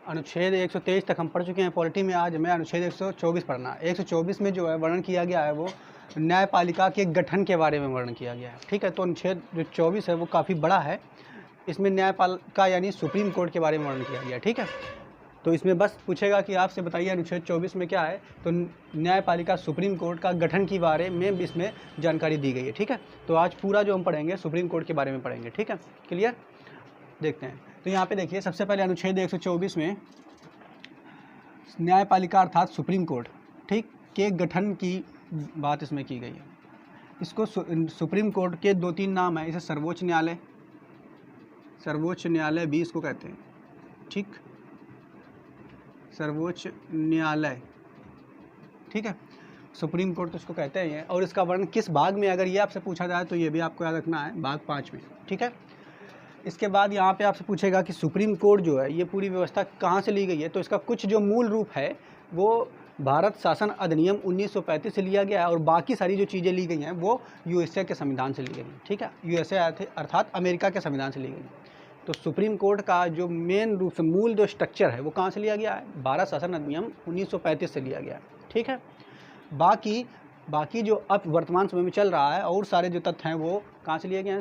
अनुच्छेद 123 तक हम पढ़ चुके हैं पॉलिटी में। आज हमें अनुच्छेद 124 पढ़ना है। 124 में जो है वर्णन किया गया है वो न्यायपालिका के गठन के बारे में वर्णन किया गया है। ठीक है, तो अनुच्छेद जो 24 है वो काफ़ी बड़ा है। इसमें न्यायपालिका यानी सुप्रीम कोर्ट के बारे में वर्णन किया गया है। ठीक है, तो इसमें बस पूछेगा कि आपसे बताइए अनुच्छेद 24 में क्या है, तो न्यायपालिका सुप्रीम कोर्ट का गठन के बारे में इसमें जानकारी दी गई है। ठीक है, तो आज पूरा जो हम पढ़ेंगे सुप्रीम कोर्ट के बारे में पढ़ेंगे। ठीक है, क्लियर। देखते हैं, तो यहाँ पे देखिए सबसे पहले अनुच्छेद 124 में न्यायपालिका अर्थात सुप्रीम कोर्ट ठीक के गठन की बात इसमें की गई है। इसको सुप्रीम कोर्ट के 2-3 नाम है। इसे सर्वोच्च न्यायालय भी इसको कहते हैं। ठीक, सर्वोच्च न्यायालय, ठीक है, सुप्रीम कोर्ट तो इसको कहते हैं। और इसका वर्णन किस भाग में, अगर ये आपसे पूछा जाए तो ये भी आपको याद रखना है, भाग 5 में। ठीक है, इसके बाद यहाँ पे आपसे पूछेगा कि सुप्रीम कोर्ट जो है ये पूरी व्यवस्था कहाँ से ली गई है, तो इसका कुछ जो मूल रूप है वो भारत शासन अधिनियम 1935 से लिया गया है, और बाकी सारी जो चीज़ें ली गई हैं वो यूएसए के संविधान से ली गई हैं। ठीक है, यूएसए अर्थात अमेरिका के संविधान से ली गई हैं। तो सुप्रीम कोर्ट का जो मेन रूप से मूल जो स्ट्रक्चर है वो कहाँ से लिया गया है, भारत शासन अधिनियम 1935 से लिया गया है। ठीक है, बाकी जो अब वर्तमान समय में चल रहा है और सारे जो तथ्य हैं वो कहाँ से लिए गए हैं,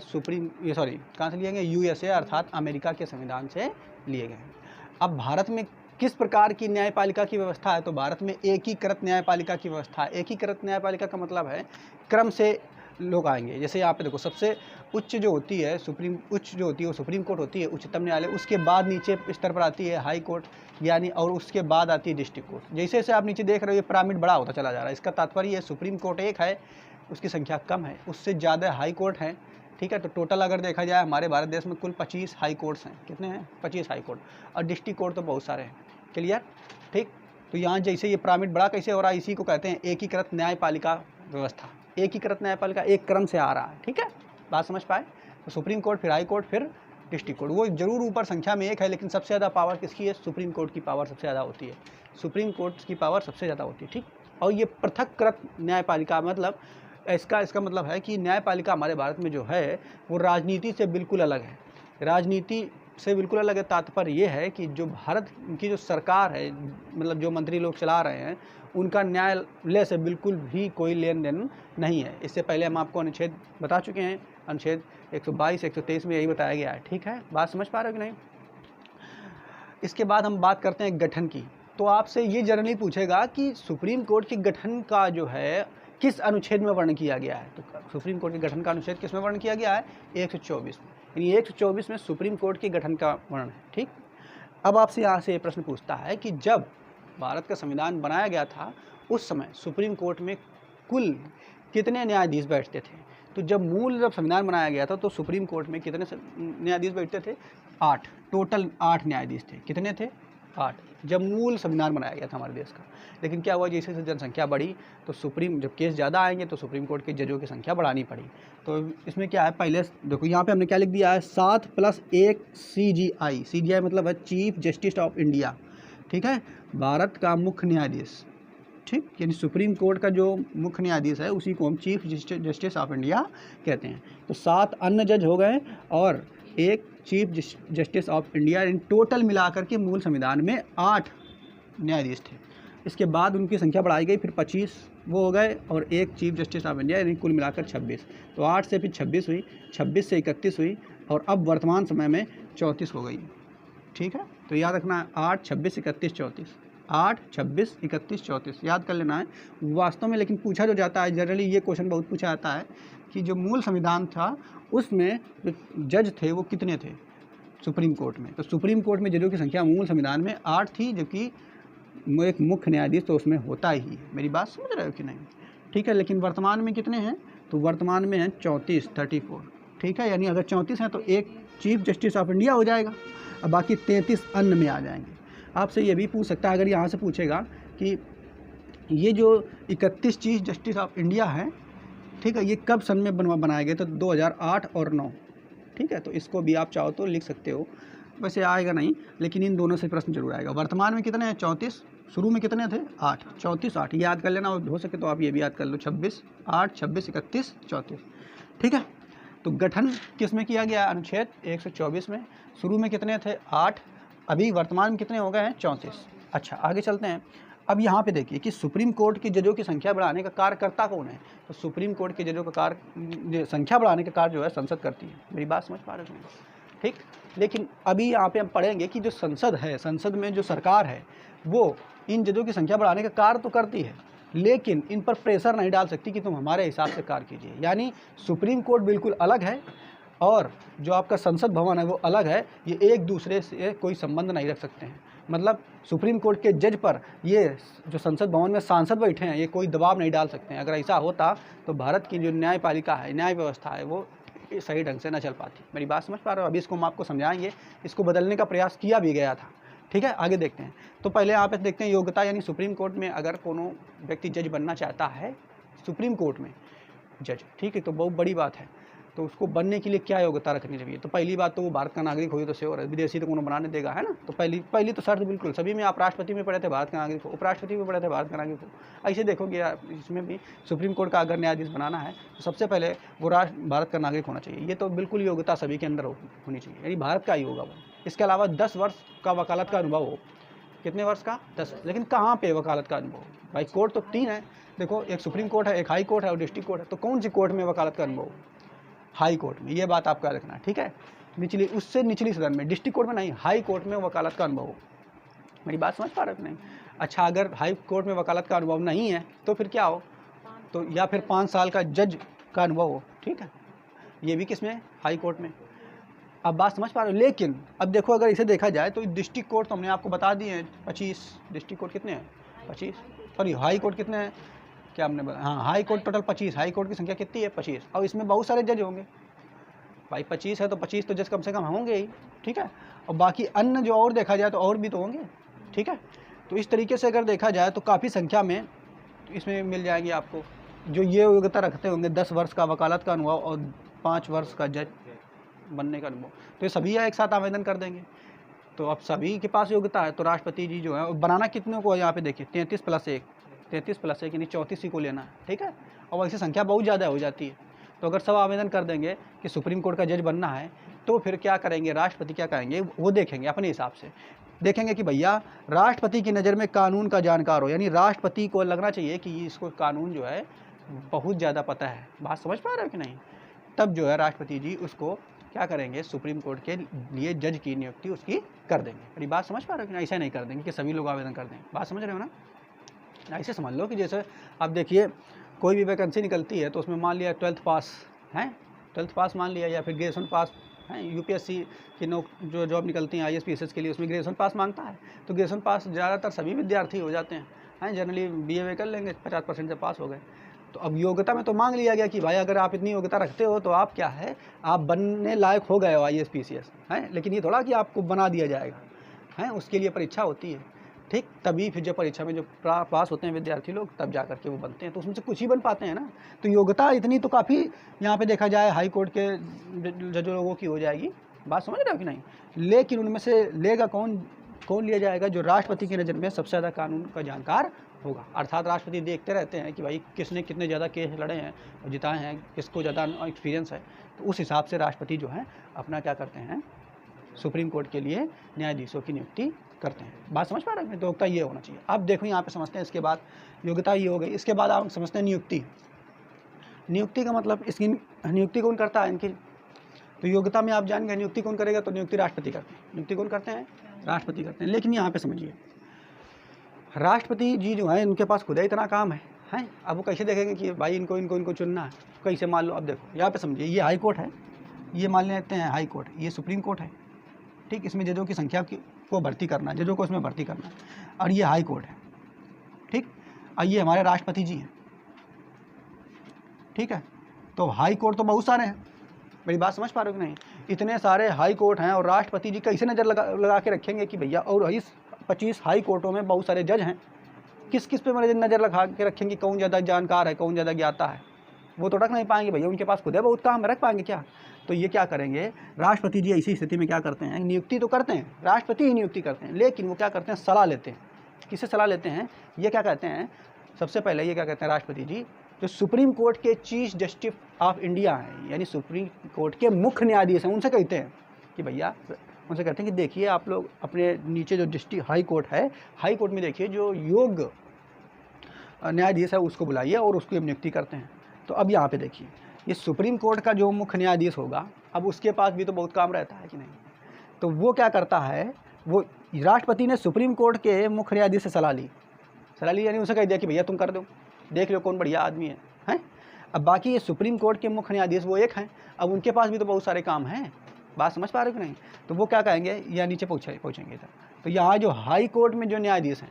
कहाँ से लिए गए, यूएसए अर्थात अमेरिका के संविधान से लिए गए हैं। अब भारत में किस प्रकार की न्यायपालिका की व्यवस्था है, तो भारत में एकीकृत न्यायपालिका की व्यवस्था है। एकीकृत न्यायपालिका का मतलब है क्रम से लोग आएंगे। जैसे यहाँ पे देखो, सबसे उच्च जो होती है वो सुप्रीम कोर्ट होती है, उच्चतम न्यायालय। उसके बाद नीचे स्तर पर आती है हाई कोर्ट यानी, और उसके बाद आती है डिस्ट्रिक्ट कोर्ट। जैसे जैसे आप नीचे देख रहे हो ये पिरामिड बड़ा होता चला जा रहा है। इसका तात्पर्य है सुप्रीम कोर्ट एक है, उसकी संख्या कम है, उससे ज़्यादा हाई कोर्ट हैं। ठीक है, तो टोटल अगर देखा जाए हमारे भारत देश में कुल 25 हाई कोर्ट्स हैं। कितने हैं, 25 हाई कोर्ट, और डिस्ट्रिक्ट कोर्ट तो बहुत सारे हैं। क्लियर। ठीक, तो यहाँ जैसे ये पिरामिड बड़ा कैसे हो रहा है, इसी को कहते हैं एकीकृत न्यायपालिका व्यवस्था। एकीकृत न्यायपालिका एक क्रम से आ रहा है। ठीक है, बात समझ पाए। तो सुप्रीम कोर्ट, फिर हाई कोर्ट, फिर डिस्ट्रिक्ट कोर्ट। वो जरूर ऊपर संख्या में एक है, लेकिन सबसे ज़्यादा पावर किसकी है, सुप्रीम कोर्ट की पावर सबसे ज़्यादा होती है। सुप्रीम कोर्ट की पावर सबसे ज़्यादा होती है। ठीक, और ये पृथककृत न्यायपालिका मतलब इसका मतलब है कि न्यायपालिका हमारे भारत में जो है वो राजनीति से बिल्कुल अलग है। राजनीति से बिल्कुल अलग है, तात्पर्य ये है कि जो भारत की जो सरकार है, मतलब जो मंत्री लोग चला रहे हैं, उनका न्यायालय से बिल्कुल भी कोई लेन देन नहीं है। इससे पहले हम आपको अनुच्छेद बता चुके हैं, अनुच्छेद 122, 123 में यही बताया गया है। ठीक है, बात समझ पा रहे हो कि नहीं। इसके बाद हम बात करते हैं गठन की। तो आपसे ये जनरली पूछेगा कि सुप्रीम कोर्ट के गठन का जो है किस अनुच्छेद में वर्णन किया गया है। तो सुप्रीम कोर्ट के गठन का अनुच्छेद किस में वर्णन किया गया है, 124 में। यानी 124 में सुप्रीम कोर्ट के गठन का वर्णन है। ठीक, अब आपसे यहाँ से ये प्रश्न पूछता है कि जब भारत का संविधान बनाया गया था उस समय सुप्रीम कोर्ट में कुल कितने न्यायाधीश बैठते थे। तो जब संविधान बनाया गया था तो सुप्रीम कोर्ट में कितने न्यायाधीश बैठते थे, 8, टोटल 8 न्यायाधीश थे। कितने थे, 8, जब मूल संविधान बनाया गया था हमारे देश का। लेकिन क्या हुआ, जैसे जैसे जनसंख्या बढ़ी तो जब केस ज़्यादा आएंगे तो सुप्रीम कोर्ट के जजों की संख्या बढ़ानी पड़ी। तो इसमें क्या है, पहले देखो यहाँ पे हमने क्या लिख दिया है, 7 + 1 CGI। CGI मतलब है चीफ जस्टिस ऑफ इंडिया। ठीक है, भारत का मुख्य न्यायाधीश। ठीक, यानी सुप्रीम कोर्ट का जो मुख्य न्यायाधीश है उसी को हम चीफ जस्टिस ऑफ इंडिया कहते हैं। तो 7 अन्य जज हो गए और एक chief justice of India. In total मिलाकर के मूल संविधान में 8 न्यायाधीश थे। इसके बाद उनकी संख्या बढ़ाई गई, फिर 25 वो हो गए और एक चीफ जस्टिस ऑफ इंडिया, यानी कुल मिलाकर 26। तो 8 से फिर 26 हुई, 26 से 31 हुई, और अब वर्तमान समय में 34 हो गई। ठीक है, तो याद रखना है 8, 26, 31, 34, 8, 26, 31, 34 याद कर लेना है वास्तव में। लेकिन पूछा जो जाता है जनरली, ये क्वेश्चन बहुत पूछा जाता है कि जो मूल संविधान था उसमें जो जज थे वो कितने थे सुप्रीम कोर्ट में। तो सुप्रीम कोर्ट में जजों की संख्या मूल संविधान में 8 थी, जबकि एक मुख्य न्यायाधीश तो उसमें होता ही है। मेरी बात समझ रहे हो कि नहीं। ठीक है, लेकिन वर्तमान में कितने हैं, तो वर्तमान में हैं 34, 34। ठीक है, यानी अगर 34 हैं तो एक चीफ जस्टिस ऑफ इंडिया हो जाएगा, और बाकी 33 अन्य में आ जाएंगे। आपसे ये भी पूछ सकता है, अगर यहाँ से पूछेगा कि ये जो 31 चीफ जस्टिस ऑफ इंडिया है, ठीक है, ये कब सन में बनाए गए, तो 2008 और 9। ठीक है, तो इसको भी आप चाहो तो लिख सकते हो, वैसे आएगा नहीं, लेकिन इन दोनों से प्रश्न जरूर आएगा। वर्तमान में कितने हैं, 34, शुरू में कितने थे, 8, 34, 8 याद कर लेना, और हो सके तो आप ये भी याद कर लो, 26, 8, 26, 31, 34। ठीक है, तो गठन किस में किया गया, अनुच्छेद 124 में। शुरू में कितने थे, 8, अभी वर्तमान में कितने हो गए हैं? 34। अच्छा, आगे चलते हैं। अब यहाँ पे देखिए कि सुप्रीम कोर्ट की जजों की संख्या बढ़ाने का कार्यकर्ता कौन है? तो सुप्रीम कोर्ट के जजों का कार्य, संख्या बढ़ाने का कार्य जो है संसद करती है। मेरी बात समझ पा रहे हैं? ठीक। लेकिन अभी यहाँ पे हम पढ़ेंगे कि जो संसद है, संसद में जो सरकार है, वो इन जजों की संख्या बढ़ाने का कार्य तो करती है, लेकिन इन पर प्रेशर नहीं डाल सकती कि तुम हमारे हिसाब से कार्य कीजिए। यानी सुप्रीम कोर्ट बिल्कुल अलग है और जो आपका संसद भवन है वो अलग है। ये एक दूसरे से कोई संबंध नहीं रख सकते हैं। मतलब सुप्रीम कोर्ट के जज पर ये जो संसद भवन में सांसद बैठे हैं, ये कोई दबाव नहीं डाल सकते हैं। अगर ऐसा होता तो भारत की जो न्यायपालिका है, न्याय व्यवस्था है, वो सही ढंग से न चल पाती। मेरी बात समझ पा रहे हो? अभी इसको हम आपको समझाएंगे। इसको बदलने का प्रयास किया भी गया था। ठीक है, आगे देखते हैं। तो पहले यहाँ पे देखते हैं योग्यता, यानी सुप्रीम कोर्ट में अगर कोनो व्यक्ति जज बनना चाहता है, सुप्रीम कोर्ट में जज, ठीक है, तो बहुत बड़ी बात है। तो उसको बनने के लिए क्या योग्यता रखनी चाहिए? तो पहली बात तो वो भारत का नागरिक हो तो श्योर है, विदेशी तो कोनो बनाने देगा, है ना। तो पहली तो शर्त बिल्कुल सभी में, आप राष्ट्रपति में पढ़े थे भारत का नागरिक हो, उपराष्ट्रपति में पढ़े थे भारत का नागरिक हो। ऐसे देखोगे इसमें भी सुप्रीम कोर्ट का अगर न्यायाधीश बनाना है तो सबसे पहले वो भारत का नागरिक होना चाहिए। ये तो बिल्कुल योग्यता सभी के अंदर होनी चाहिए, यानी भारत का ही होगा वो। इसके अलावा 10 वर्ष का वकालत का अनुभव हो। कितने वर्ष का? 10। लेकिन कहाँ पे वकालत का अनुभव? भाई कोर्ट तो 3 है। देखो, एक सुप्रीम कोर्ट है, एक हाई कोर्ट है और डिस्ट्रिक्ट कोर्ट है। तो कौन सी कोर्ट में वकालत का अनुभव? हाई कोर्ट में। ये बात आपका रखना है, ठीक है। निचली, उससे निचली सदन में, डिस्ट्रिक्ट कोर्ट में नहीं, हाई कोर्ट में वकालत का अनुभव हो। मेरी बात समझ पा रहे हो नहीं? अच्छा, अगर हाई कोर्ट में वकालत का अनुभव नहीं है तो फिर क्या हो? तो या फिर 5 साल का जज का अनुभव हो, ठीक है। ये भी किसमें? हाई कोर्ट में। अब बात समझ पा रहे हो? लेकिन अब देखो, अगर इसे देखा जाए तो डिस्ट्रिक्ट कोर्ट तो हमने आपको बता दिए हैं 25। डिस्ट्रिक्ट कोर्ट कितने हैं? 25। सॉरी, हाई कोर्ट कितने हैं? क्या हमने हाँ, high court total 25। High court की संख्या कितनी है? 25। और इसमें बहुत सारे जज होंगे भाई। 25 है तो 25 तो जज कम से कम होंगे ही, ठीक है। और बाकी अन्य जो और देखा जाए तो और भी तो होंगे, ठीक है। तो इस तरीके से अगर देखा जाए तो काफ़ी संख्या में इसमें मिल जाएगी आपको जो ये योग्यता रखते होंगे, 10 वर्ष का वकालत का अनुभव और 5 वर्ष का जज बनने का अनुभव। तो ये सभी एक साथ आवेदन कर देंगे। तो अब सभी के पास योग्यता है तो राष्ट्रपति जी जो है, बनाना कितनों को यहाँ पे देखिए, 33 + 1, 33 + 1 यानी 34 ही को लेना है, ठीक है। और वैसे संख्या बहुत ज़्यादा हो जाती है। तो अगर सब आवेदन कर देंगे कि सुप्रीम कोर्ट का जज बनना है, तो फिर क्या करेंगे राष्ट्रपति? क्या करेंगे वो देखेंगे, अपने हिसाब से देखेंगे कि भैया राष्ट्रपति की नज़र में कानून का जानकार हो, यानी राष्ट्रपति को लगना चाहिए कि इसको कानून जो है बहुत ज़्यादा पता है। बात समझ पा रहे हो कि नहीं? तब जो है राष्ट्रपति जी उसको क्या करेंगे, सुप्रीम कोर्ट के लिए जज की नियुक्ति उसकी कर देंगे। मेरी बात समझ पा रहे हो कि नहीं? ऐसा नहीं कर देंगे कि सभी लोग आवेदन कर देंगे। बात समझ रहे हो ना? ऐसे समझ लो कि जैसे आप देखिए, कोई भी वैकेंसी निकलती है तो उसमें मान लिया 12th पास हैं, 12th पास मान लिया, या फिर ग्रेजुएशन पास हैं। यूपीएससी की जो जॉब निकलती हैं IAS PSS के लिए, उसमें ग्रेजुएशन पास मांगता है। तो ग्रेजुएशन पास ज़्यादातर सभी विद्यार्थी हो जाते हैं, जनरली BA कर लेंगे, 50% से पास हो गए। तो अब योग्यता में तो मांग लिया गया कि भाई अगर आप इतनी योग्यता रखते हो तो आप क्या है, आप बनने लायक हो गए हो IAS PCS, हैं। लेकिन ये थोड़ा कि आपको बना दिया जाएगा, हैं। उसके लिए परीक्षा होती है, ठीक। तभी फिर जब परीक्षा में जो पास होते हैं विद्यार्थी लोग, तब जा करके वो बनते हैं। तो उसमें से कुछ ही बन पाते हैं ना। तो योग्यता इतनी तो काफ़ी यहाँ पे देखा जाए हाई कोर्ट के जजों लोगों की हो जाएगी। बात समझ रहे हो कि नहीं? लेकिन उनमें से लेगा कौन लिया जाएगा? जो राष्ट्रपति की नज़र में सबसे ज़्यादा कानून का जानकार होगा। अर्थात राष्ट्रपति देखते रहते हैं कि भाई किसने कितने ज़्यादा केस लड़े हैं और जिताए हैं, किसको ज़्यादा एक्सपीरियंस है। तो उस हिसाब से राष्ट्रपति जो है अपना क्या करते हैं, सुप्रीम कोर्ट के लिए न्यायाधीशों की नियुक्ति करते हैं। बात समझ पा रहे हैं? तो योग्यता ये होना चाहिए। अब देखो यहाँ पे समझते हैं, इसके बाद योग्यता ये हो गई। इसके बाद आप समझते हैं नियुक्ति। नियुक्ति का मतलब, इसकी नियुक्ति कौन करता है इनकी? तो योग्यता में आप जान गए नियुक्ति कौन करेगा, तो नियुक्ति राष्ट्रपति करते हैं। नियुक्ति कौन करते हैं? राष्ट्रपति करते हैं। लेकिन यहाँ पे समझिए, राष्ट्रपति जी जो है इनके पास खुद ही इतना काम है। अब वो कैसे देखेंगे कि भाई इनको चुनना है? कैसे? मान लो, अब देखो यहाँ पे समझिए, ये हाई कोर्ट है, ये मान लेते हैं हाई कोर्ट, ये सुप्रीम कोर्ट है, ठीक। इसमें जजों की संख्या को भर्ती करना है, जजों को इसमें भर्ती करना है। और ये हाई कोर्ट है, ठीक। और ये हमारे राष्ट्रपति जी हैं, ठीक है। तो हाई कोर्ट तो बहुत सारे हैं। मेरी बात समझ पा रहे हो कि नहीं? इतने सारे हाई कोर्ट हैं और राष्ट्रपति जी कैसे नज़र लगा के रखेंगे कि भैया, और इस 25 हाई कोर्टों में बहुत सारे जज हैं, किस किस पे नज़र लगा के रखेंगे, कौन ज़्यादा जानकार है, कौन ज़्यादा ज्ञाता है? वो तो रख नहीं पाएंगे भैया, उनके पास खुद है बहुत काम, रख पाएंगे क्या? तो ये क्या करेंगे, राष्ट्रपति जी ऐसी स्थिति में क्या करते हैं, नियुक्ति तो करते हैं, राष्ट्रपति ही नियुक्ति करते हैं, लेकिन वो क्या करते हैं, सलाह लेते हैं। किससे सलाह लेते हैं? ये क्या कहते हैं, सबसे पहले ये क्या कहते हैं राष्ट्रपति जी, जो सुप्रीम कोर्ट के चीफ जस्टिस ऑफ इंडिया हैं, यानी सुप्रीम कोर्ट के मुख्य न्यायाधीश हैं, उनसे कहते हैं कि भैया उनसे कहते हैं कि देखिए आप लोग अपने नीचे जो डिस्ट्रिक्ट हाई कोर्ट है, हाई कोर्ट में देखिए जो योग्य न्यायाधीश है उसको बुलाइए और उसकी नियुक्ति करते हैं। तो अब यहाँ पे देखिए, ये सुप्रीम कोर्ट का जो मुख्य न्यायाधीश होगा, अब उसके पास भी तो बहुत काम रहता है कि नहीं। तो वो क्या करता है, वो राष्ट्रपति ने सुप्रीम कोर्ट के मुख्य न्यायाधीश से सलाह ली यानी उसे कह दिया कि भैया तुम कर दो, देख लो कौन बढ़िया आदमी है, हैं। अब बाकी ये सुप्रीम कोर्ट के मुख्य न्यायाधीश वो एक हैं, अब उनके पास भी तो बहुत सारे काम हैं, बात समझ पा रहे हो कि नहीं। तो वो क्या कहेंगे, या नीचे पहुँचेंगे इधर। तो यहाँ जो हाई कोर्ट में जो न्यायाधीश हैं,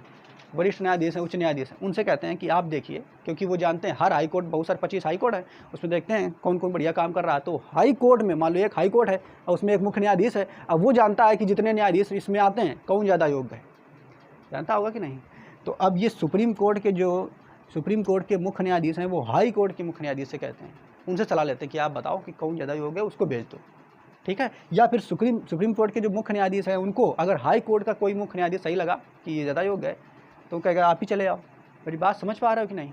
वरिष्ठ न्यायाधीश हैं, उच्च न्यायाधीश हैं, उनसे कहते हैं कि आप देखिए, क्योंकि वो जानते हैं हर हाई कोर्ट, बहुत सारे 25 हाई कोर्ट है, उसमें देखते हैं कौन कौन बढ़िया काम कर रहा है। तो हाई कोर्ट में मान लो एक हाई कोर्ट है और उसमें एक मुख्य न्यायाधीश है, अब वो जानता है कि जितने न्यायाधीश इसमें आते हैं कौन ज़्यादा योग्य है, जानता होगा कि नहीं। तो अब ये सुप्रीम कोर्ट के मुख्य न्यायाधीश हैं, वो हाई कोर्ट के मुख्य न्यायाधीश से कहते हैं, उनसे सलाह लेते हैं कि आप बताओ कि कौन ज़्यादा योग्य है, उसको भेज दो, ठीक है। या फिर सुप्रीम कोर्ट के जो मुख्य न्यायाधीश हैं उनको अगर हाई कोर्ट का कोई मुख्य न्यायाधीश सही लगा कि ये ज़्यादा योग्य है, तो कहेगा आप ही चले आओ। मेरी बात समझ पा रहे हो कि नहीं।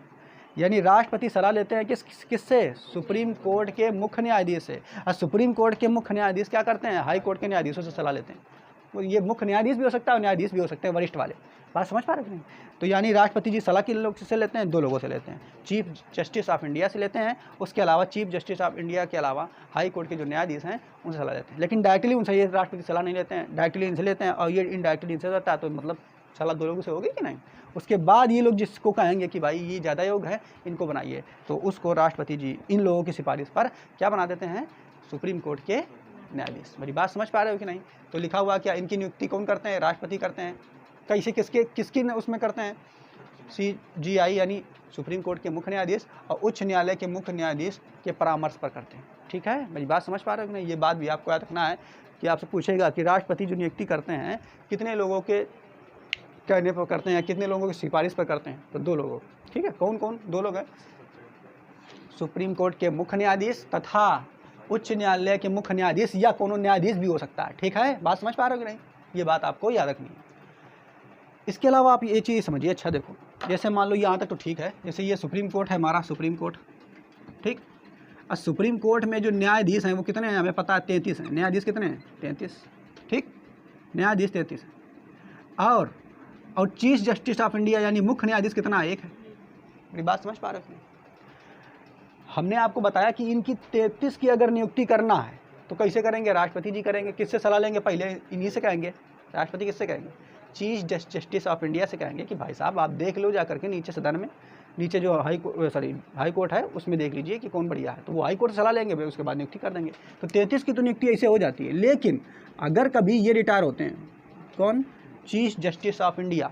यानी राष्ट्रपति सलाह लेते हैं किससे, सुप्रीम कोर्ट के मुख्य न्यायाधीश से, और सुप्रीम कोर्ट के मुख्य न्यायाधीश क्या करते हैं, हाई कोर्ट के न्यायाधीशों से सलाह लेते हैं। वो ये मुख्य न्यायाधीश भी हो सकता है और न्यायाधीश भी हो सकते हैं, वरिष्ठ वाले। बात समझ पा रहे हो कि नहीं। तो यानी राष्ट्रपति जी सलाह किन लोग से लेते हैं, 2 लोगों से लेते हैं, चीफ जस्टिस ऑफ इंडिया से लेते हैं, उसके अलावा चीफ जस्टिस ऑफ इंडिया के अलावा हाई कोर्ट के जो न्यायाधीश हैं उनसे सलाह लेते हैं। लेकिन डायरेक्टली उनसे ये राष्ट्रपति सलाह नहीं लेते हैं, डायरेक्टली इनसे लेते हैं, और ये इनडायरेक्टली इनसे रहता है, तो मतलब सलाह 2 लोगों से होगी कि नहीं। उसके बाद ये लोग जिसको कहेंगे कि भाई ये ज़्यादा योग्य है, इनको बनाइए, तो उसको राष्ट्रपति जी इन लोगों की सिफारिश पर क्या बना देते हैं, सुप्रीम कोर्ट के न्यायाधीश। मेरी बात समझ पा रहे हो कि नहीं। तो लिखा हुआ क्या, इनकी नियुक्ति कौन करते हैं, राष्ट्रपति करते हैं। कैसे, किसकी उसमें करते हैं, CGI यानी सुप्रीम कोर्ट के मुख्य न्यायाधीश और उच्च न्यायालय के मुख्य न्यायाधीश के परामर्श पर करते हैं, ठीक है। मेरी बात समझ पा रहे हो कि नहीं। ये बात भी आपको याद रखना है कि आपसे पूछेगा कि राष्ट्रपति जो नियुक्ति करते हैं कितने लोगों के कहने पर करते हैं, कितने लोगों की सिफारिश पर करते हैं, तो 2 लोगों, ठीक है। कौन कौन 2 लोग हैं, सुप्रीम कोर्ट के मुख्य न्यायाधीश तथा उच्च न्यायालय के मुख्य न्यायाधीश, या कोनो न्यायाधीश भी हो सकता है, ठीक है। बात समझ पा रहे हो कि नहीं, ये बात आपको याद रखनी है। इसके अलावा आप ये चीज़ समझिए, अच्छा देखो, जैसे मान लो यहाँ तक तो ठीक है, जैसे ये सुप्रीम कोर्ट है हमारा, सुप्रीम कोर्ट, ठीक। और सुप्रीम कोर्ट में जो न्यायाधीश हैं वो कितने हैं, हमें पता है 33 हैं, न्यायाधीश कितने हैं, 33, ठीक, न्यायाधीश 33 हैं। और चीफ जस्टिस ऑफ इंडिया यानी मुख्य न्यायाधीश कितना है, 1 है। मेरी बात समझ पा रहे हो। हमने आपको बताया कि इनकी 33 की अगर नियुक्ति करना है तो कैसे करेंगे, राष्ट्रपति जी करेंगे। किससे सलाह लेंगे, पहले इन्हीं से कहेंगे। राष्ट्रपति किससे कहेंगे, चीफ जस्टिस ऑफ इंडिया से कहेंगे कि भाई साहब आप देख लो जा करके नीचे सदन में, नीचे जो हाई कोर्ट है उसमें देख लीजिए कि कौन बढ़िया है। तो वो हाई कोर्ट से सलाह लेंगे, फिर उसके बाद नियुक्ति कर देंगे। तो 33 की तो नियुक्ति ऐसे हो जाती है। लेकिन अगर कभी ये रिटायर होते हैं, कौन, चीफ जस्टिस ऑफ इंडिया,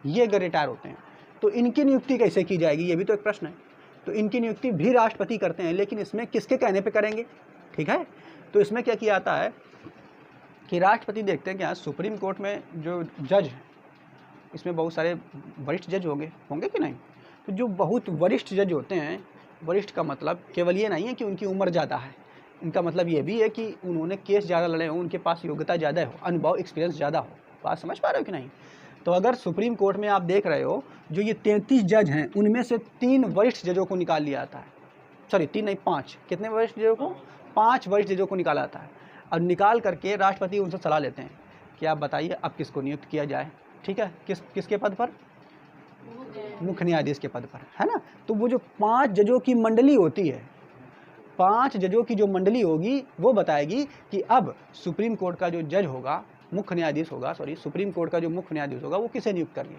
ये अगर रिटायर होते हैं तो इनकी नियुक्ति कैसे की जाएगी, ये भी तो एक प्रश्न है। तो इनकी नियुक्ति भी राष्ट्रपति करते हैं, लेकिन इसमें किसके कहने पे करेंगे, ठीक है। तो इसमें क्या किया जाता है कि राष्ट्रपति देखते हैं कि हाँ सुप्रीम कोर्ट में जो जज हैं इसमें बहुत सारे वरिष्ठ जज होंगे कि नहीं। तो जो बहुत वरिष्ठ जज होते हैं, वरिष्ठ का मतलब केवल ये नहीं है कि उनकी उम्र ज़्यादा है, इनका मतलब ये भी है कि उन्होंने केस ज़्यादा लड़े हों, उनके पास योग्यता ज़्यादा हो, अनुभव एक्सपीरियंस ज़्यादा हो। बात समझ पा रहे हो कि नहीं। तो अगर सुप्रीम कोर्ट में आप देख रहे हो जो ये 33 जज हैं, उनमें से 3 वरिष्ठ जजों को निकाल लिया जाता है, सॉरी 3 नहीं 5, कितने वरिष्ठ जजों को, 5 वरिष्ठ जजों को निकाला जाता है। और निकाल करके राष्ट्रपति उनसे सलाह लेते हैं कि आप बताइए अब किसको नियुक्त किया जाए, ठीक है, किसके पद पर, मुख्य न्यायाधीश के पद पर, है ना। तो वो जो 5 जजों की मंडली होती है, 5 जजों की जो मंडली होगी वो बताएगी कि अब सुप्रीम कोर्ट का जो जज होगा, मुख्य न्यायाधीश होगा, सुप्रीम कोर्ट का जो मुख्य न्यायाधीश होगा वो किसे नियुक्त करेंगे।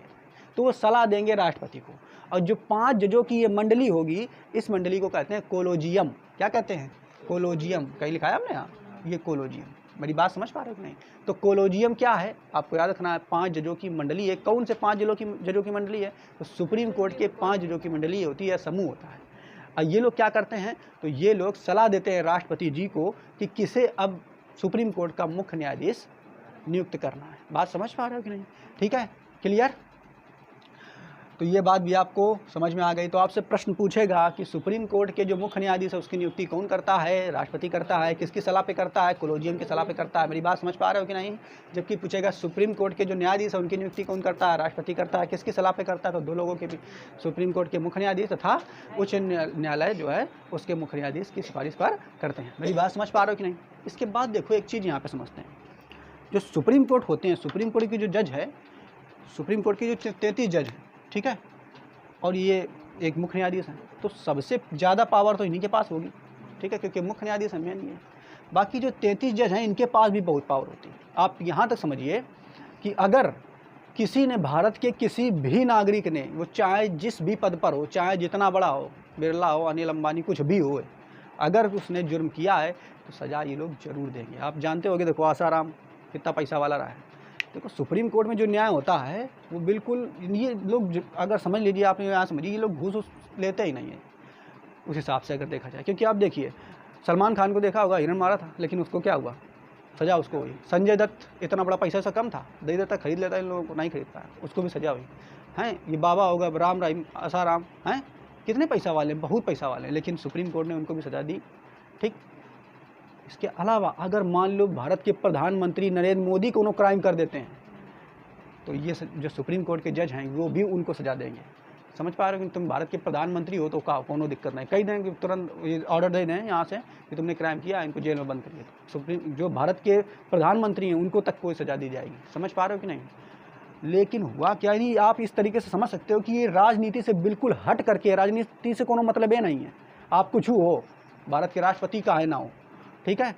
तो वो सलाह देंगे राष्ट्रपति को। और जो 5 जजों की ये मंडली होगी, इस मंडली को कहते हैं कोलोजियम। क्या कहते हैं, कोलोजियम। कहीं लिखा है आपने, ये कोलोजियम। मेरी बात समझ पा रहे हो कि नहीं। तो कोलोजियम क्या है, आपको याद रखना है, 5 जजों की मंडली है। कौन से 5 जजों की मंडली है, तो सुप्रीम कोर्ट के 5 जजों की मंडली होती है, समूह होता है। और ये लोग क्या करते हैं, तो ये लोग सलाह देते हैं राष्ट्रपति जी को कि किसे अब सुप्रीम कोर्ट का मुख्य न्यायाधीश नियुक्त करना है। बात समझ पा रहे हो कि नहीं, ठीक है, क्लियर। तो ये बात भी आपको समझ में आ गई। तो आपसे प्रश्न पूछेगा कि सुप्रीम कोर्ट के जो मुख्य न्यायाधीश है उसकी नियुक्ति कौन करता है, राष्ट्रपति करता है, किसकी सलाह पे करता है, कोलोजियम की सलाह पे करता है। मेरी बात समझ पा रहे हो कि नहीं। जबकि पूछेगा सुप्रीम कोर्ट के जो न्यायाधीश है उनकी नियुक्ति कौन करता है, राष्ट्रपति करता है, किसकी सलाह पे करता है, तो 2 लोगों के भी, सुप्रीम कोर्ट के मुख्य न्यायाधीश तथा उच्च न्यायालय जो है उसके मुख्य न्यायाधीश की सिफारिश पर करते हैं। मेरी बात समझ पा रहे हो कि नहीं। इसके बाद देखो एक चीज़ यहाँ पर समझते हैं, जो सुप्रीम कोर्ट होते हैं, सुप्रीम कोर्ट की जो जज है, सुप्रीम कोर्ट की जो 33 जज है, ठीक है, और ये एक मुख्य न्यायाधीश है, तो सबसे ज़्यादा पावर तो इन्हीं के पास होगी, ठीक है, क्योंकि मुख्य न्यायाधीश मेन नहीं है। बाकी जो 33 जज हैं इनके पास भी बहुत पावर होती है। आप यहाँ तक समझिए कि अगर किसी ने भारत के किसी भी नागरिक ने, वो चाहे जिस भी पद पर हो, चाहे जितना बड़ा हो, बिरला हो, अनिल अंबानी, कुछ भी हो, अगर उसने जुर्म किया है तो सज़ा ये लोग जरूर देंगे। आप जानते होंगे, देखो आसाराम कितना पैसा वाला रहा है। देखो सुप्रीम कोर्ट में जो न्याय होता है वो बिल्कुल, ये लोग अगर समझ लीजिए, आपने यहाँ समझिए, ये लोग घूस लेते ही नहीं है उस हिसाब से अगर देखा जाए। क्योंकि आप देखिए, सलमान खान को देखा होगा, हिरन मारा था, लेकिन उसको क्या हुआ, सज़ा उसको हुई। संजय दत्त इतना बड़ा पैसा से कम था, दे देता, खरीद लेता, इन लोगों को नहीं खरीद पाया, उसको भी सज़ा हुई हैं। ये बाबा होगा, राम रहीम, आसाराम हैं, कितने पैसा वाले, बहुत पैसा वाले, लेकिन सुप्रीम कोर्ट ने उनको भी सज़ा दी, ठीक। इसके अलावा अगर मान लो भारत के प्रधानमंत्री नरेंद्र मोदी को उन्होंने क्राइम कर देते हैं, तो ये जो सुप्रीम कोर्ट के जज हैं वो भी उनको सज़ा देंगे। समझ पा रहे हो कि तुम भारत के प्रधानमंत्री हो तो कोनो दिक्कत नहीं, कही दें कि तुरंत ऑर्डर दे दें यहाँ से कि तुमने क्राइम किया, इनको जेल में बंद करिए। सुप्रीम जो भारत के प्रधानमंत्री हैं उनको तक कोई सज़ा दी जाएगी। समझ पा रहे हो कि नहीं? लेकिन हुआ क्या, नहीं आप इस तरीके से समझ सकते हो कि ये राजनीति से बिल्कुल हट करके, राजनीति से कोनो मतलब ये नहीं है, आप कुछ हो, भारत के राष्ट्रपति का है ना हो, ठीक है,